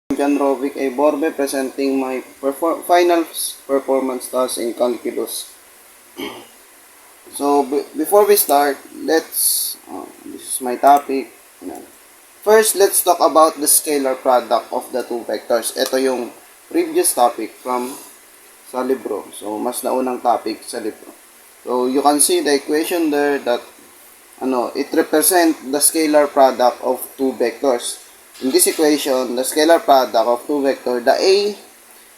Janrovic A. Borbe presenting my final performance task in calculus. So, before we start, this is my topic. First, let's talk about the scalar product of the two vectors. Ito yung previous topic sa libro. So, mas naunang topic sa libro. So, you can see the equation there that it represents the scalar product of two vectors. In this equation, the scalar product of two vectors, the A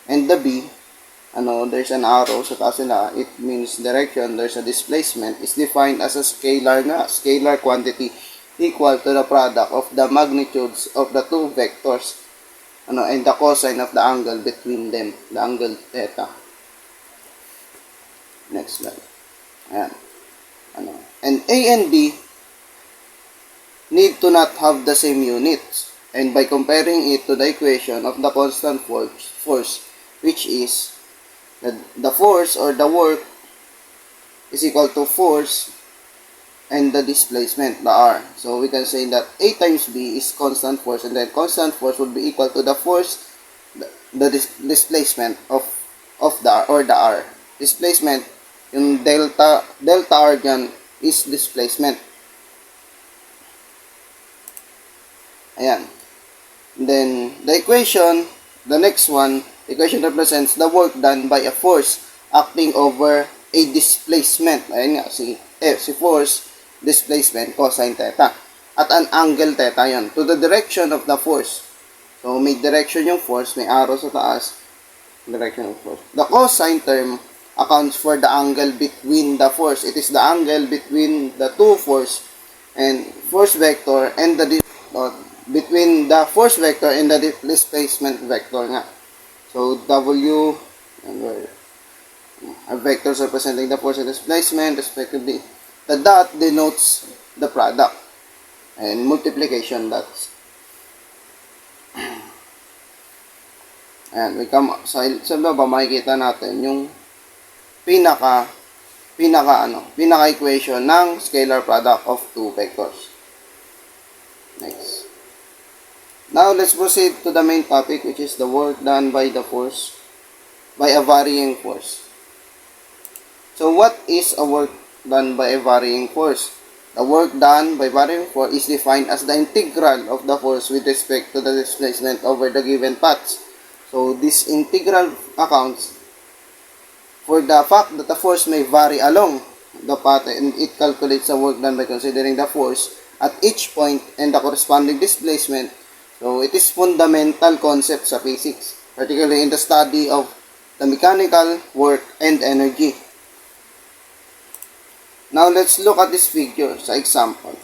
and the B, there's an arrow sa taas nila. It means direction. There's a displacement. Is defined as a scalar quantity equal to the product of the magnitudes of the two vectors, and the cosine of the angle between them, the angle theta. Next slide. Ayan. And A and B need to not have the same units. And by comparing it to the equation of the constant force, which is the force or the work is equal to force and the displacement, the R. So we can say that A times B is constant force, and then constant force would be equal to the force, the displacement of the R, or the R. Displacement, yung delta R dyan is displacement. Ayan. Then, the next one, equation represents the work done by a force acting over a displacement. Ayan nga, si force, displacement, cosine theta. At an angle theta yan, to the direction of the force. So, may direction yung force, may arrow sa taas, direction of force. The cosine term accounts for the angle between the force. It is the angle between the two force and force vector and between the force vector and the displacement vector nga. So, W and vectors representing the force and displacement respectively. The dot denotes the product and multiplication dots. And we come sa baba, makikita natin yung pinaka equation ng scalar product of two vectors. Next. Now, let's proceed to the main topic, which is the work done by a varying force. So, what is a work done by a varying force? The work done by varying force is defined as the integral of the force with respect to the displacement over the given paths. So, this integral accounts for the fact that the force may vary along the path, and it calculates the work done by considering the force at each point and the corresponding displacement. So, it is fundamental concept sa physics, particularly in the study of the mechanical work and energy. Now, let's look at this figure sa example.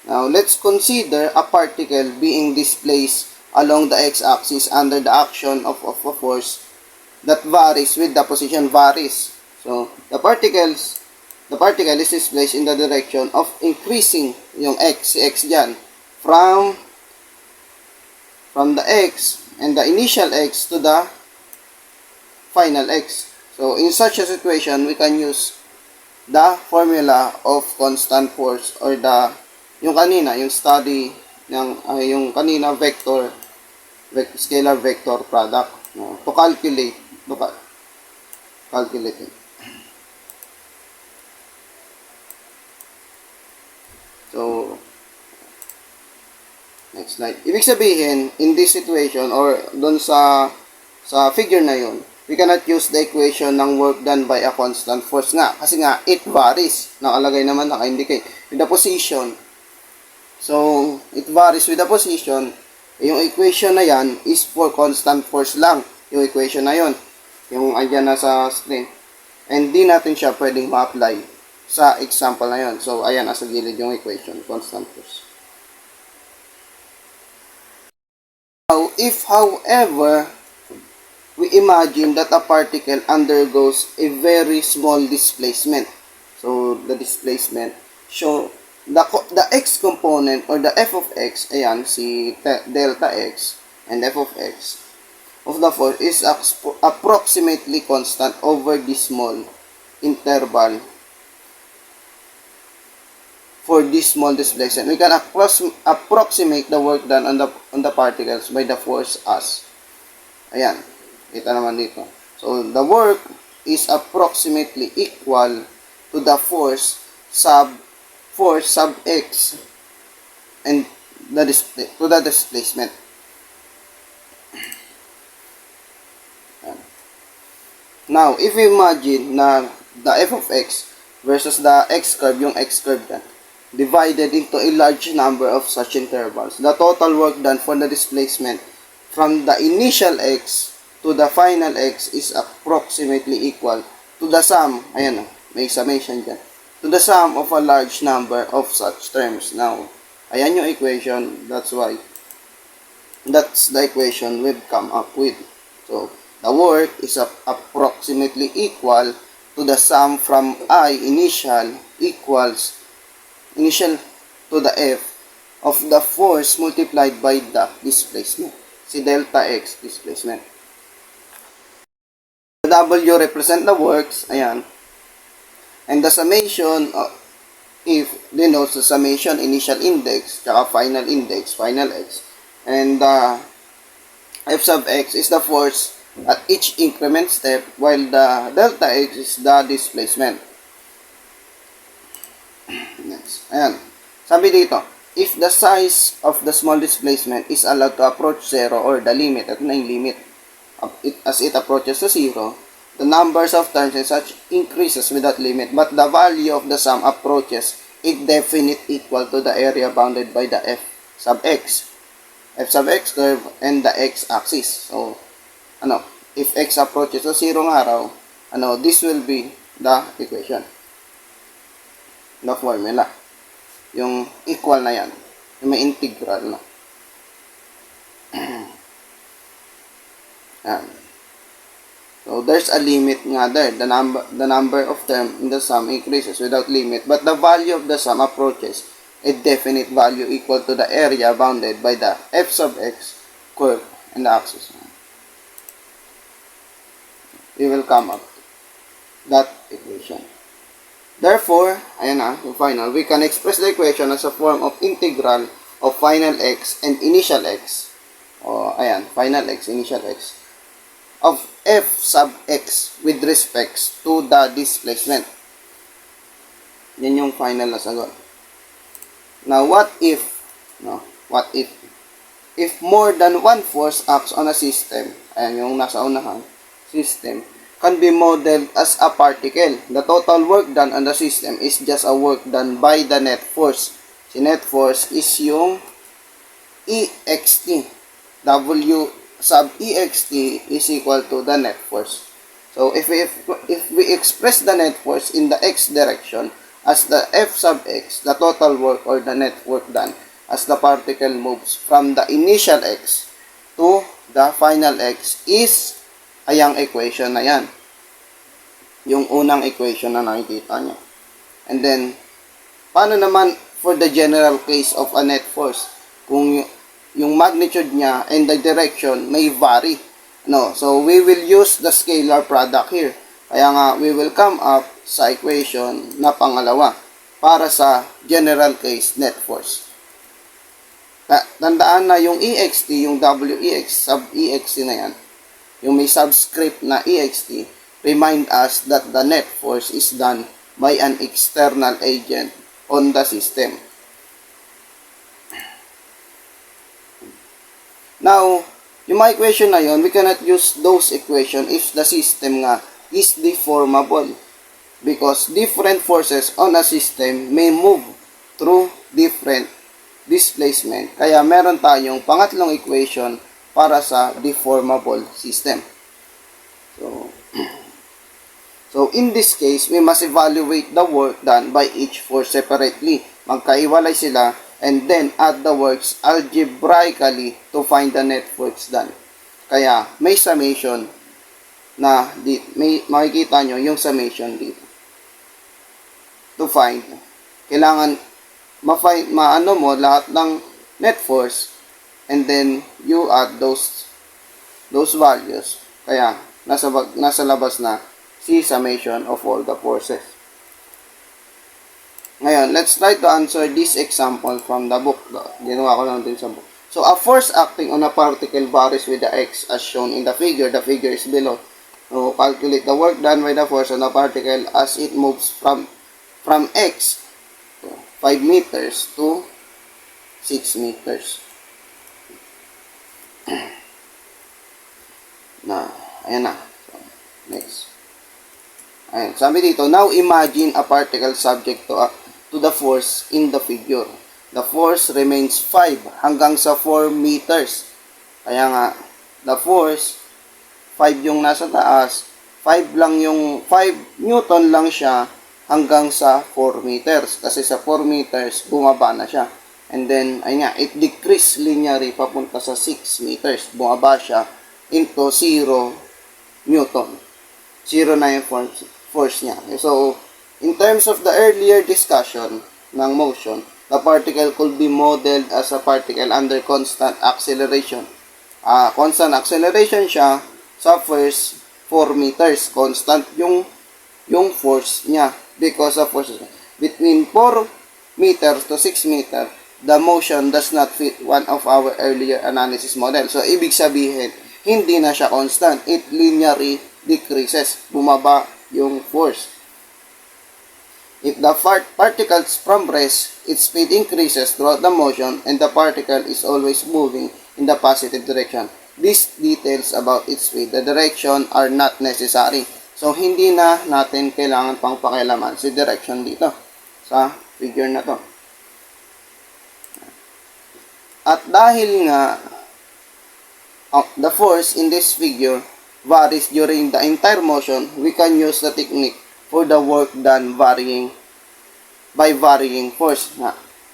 Now, let's consider a particle being displaced along the x-axis under the action of a force that varies with the position varies. So, the particle is displaced in the direction of increasing yung x dyan from the x and the initial x to the final x. So, in such a situation, we can use the formula of constant force or yung study yung kanina scalar vector product to calculate it. So, next slide. Ibig sabihin, in this situation, or doon sa figure na yun, we cannot use the equation ng work done by a constant force nga. Kasi nga, it varies. Nakalagay naman, naka-indicate. With the position. So, it varies with the position. Yung equation na yan is for constant force lang. Yung equation na yun. Yung andyan na sa screen. And di natin siya pwedeng ma-apply sa example na yun. So, ayan, nasa gilid yung equation, constant force. Now, if however, we imagine that a particle undergoes a very small displacement. So, the displacement, the x component or the f of x, ayan, si delta x and f of x of the force is approximately constant over this small interval for this small displacement. We can approximate the work done on the particles by the force as. Ayan. Kita naman dito. So, the work is approximately equal to the force sub x and to the displacement. Now, if we imagine na the f of x versus the x curve, yung x curve dyan, divided into a large number of such intervals, the total work done for the displacement from the initial x to the final x is approximately equal to the sum, ayan o, may summation dyan, to the sum of a large number of such terms. Now, ayan yung equation, that's the equation we've come up with. So, the work is approximately equal to the sum from I initial to the F of the force multiplied by the displacement. Si delta X displacement. The W represent the works, ayan. And the summation, if denotes the summation initial index, tsaka final index, final X. And F sub X is the force at each increment step, while the delta X is the displacement. Next. Ayan. Sabi dito, if the size of the small displacement is allowed to approach zero or the limit, at na yung limit, as it approaches to zero, the numbers of terms and such increases without limit, but the value of the sum approaches a definite equal to the area bounded by the F sub X curve and the X axis. So, if X approaches to zero nga raw, this will be the equation. The formula. Yung equal na yan. Yung may integral na. Yan. So, there's a limit nga there. The number of terms in the sum increases without limit, but the value of the sum approaches a definite value equal to the area bounded by the F sub X curve and the axis. We will come up that equation. Therefore, ayan na, yung final, we can express the equation as a form of integral of final x and initial x. O, ayan, final x, initial x, of f sub x with respect to the displacement. Yan yung final na sagot. Now, what if more than one force acts on a system, ayan yung nasa unahan, system, can be modeled as a particle. The total work done on the system is just a work done by the net force. Si net force is yung EXT. W sub EXT is equal to the net force. So, if we express the net force in the x direction as the F sub x, the total work or the net work done as the particle moves from the initial x to the final x is ayang equation na yan. Yung unang equation na nakikita nyo. And then, paano naman for the general case of a net force? Kung yung magnitude niya and the direction may vary. So, we will use the scalar product here. Kaya nga, we will come up sa equation na pangalawa para sa general case net force. Tandaan na yung EXT, yung WEX sub EXT na yan, yung may subscript na EXT, remind us that the net force is done by an external agent on the system. Now, yung mga equation na yun, we cannot use those equation if the system nga is deformable. Because different forces on a system may move through different displacement. Kaya meron tayong pangatlong equation para sa deformable system. So in this case, we must evaluate the work done by each force separately. Magkaiwalay sila and then add the works algebraically to find the net force done. Kaya may summation na may makikita nyo yung summation dito. To find, kailangan maano mo lahat ng net force and then you add those values. Kaya nasa labas na si summation of all the forces. Ngayon, let's try to answer this example from the book. Ginawa ko lang din sa book. So, a force acting on a particle varies with the x as shown in the figure. The figure is below. So, calculate the work done by the force on a particle as it moves from x, 5 meters to 6 meters. Ayan na. So, next. Ayan. Sabi dito, now imagine a particle subject to the force in the figure. The force remains 5 hanggang sa 4 meters. Kaya nga, the force, 5 yung nasa taas, 5 Newton lang siya hanggang sa 4 meters. Kasi sa 4 meters, bumaba na siya. And then, ayun nga, it decrease linearly papunta sa 6 meters. Bumaba siya into 0 Newton. 0 na yung force niya. So, in terms of the earlier discussion ng motion, the particle could be modeled as a particle under constant acceleration. Constant acceleration siya sa first 4 meters. Constant yung force niya because of force. Between 4 meters to 6 meters, the motion does not fit one of our earlier analysis model. So, ibig sabihin, hindi na siya constant. It linearly decreases. Bumaba yung force. If the particles from rest, its speed increases throughout the motion and the particle is always moving in the positive direction. These details about its speed, the direction are not necessary. So, hindi na natin kailangan pang pakialaman si direction dito sa figure na to. At dahil nga the force in this figure varies during the entire motion, we can use the technique for the work done by varying force.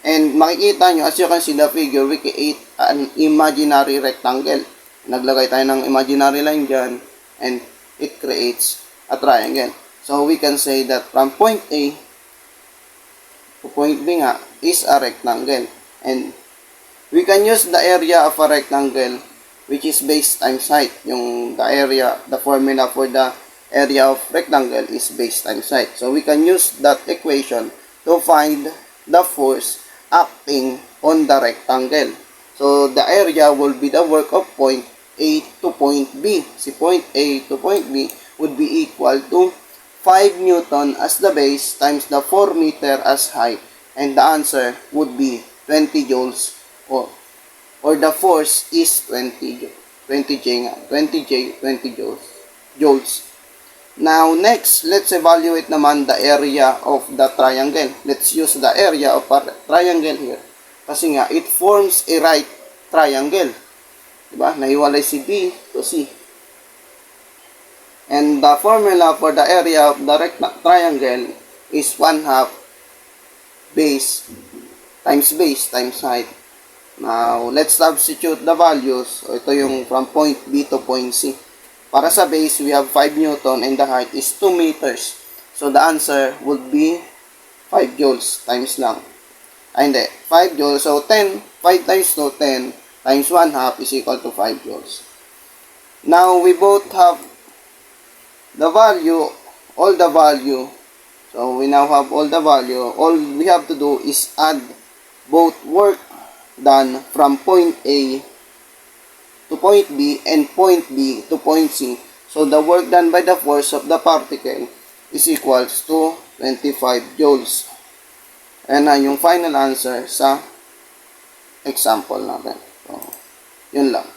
And makikita nyo, as you can see the figure, we create an imaginary rectangle. Naglagay tayo ng imaginary line dyan, and it creates a triangle. So, we can say that from point A to point B nga is a rectangle. And we can use the area of a rectangle which is base times height. The formula for the area of rectangle is base times height. So, we can use that equation to find the force acting on the rectangle. So, the area will be the work of point A to point B. Si point A to point B would be equal to 5 Newton as the base times the 4 meter as height. And the answer would be 20 joules or the force is 20 joules. Now, next, let's evaluate naman the area of the triangle. Let's use the area of a triangle here. Kasi nga, it forms a right triangle. Diba? Nahiwalay si B to C. And the formula for the area of the triangle is 1/2 base times height. Now, let's substitute the values. So, ito yung from point B to point C. Para sa base, we have 5 Newton and the height is 2 meters. So, the answer would be 5 joules times lang. Ay, hindi. 5 joules. So, 5 times 2, 10 times 1/2 is equal to 5 joules. Now, we both have the value, all the value. So, we now have all the value. All we have to do is add both work done from point A to point B and point B to point C. So, the work done by the force of the particle is equals to 25 joules. Ayan na yung final answer sa example natin. So, yun lang.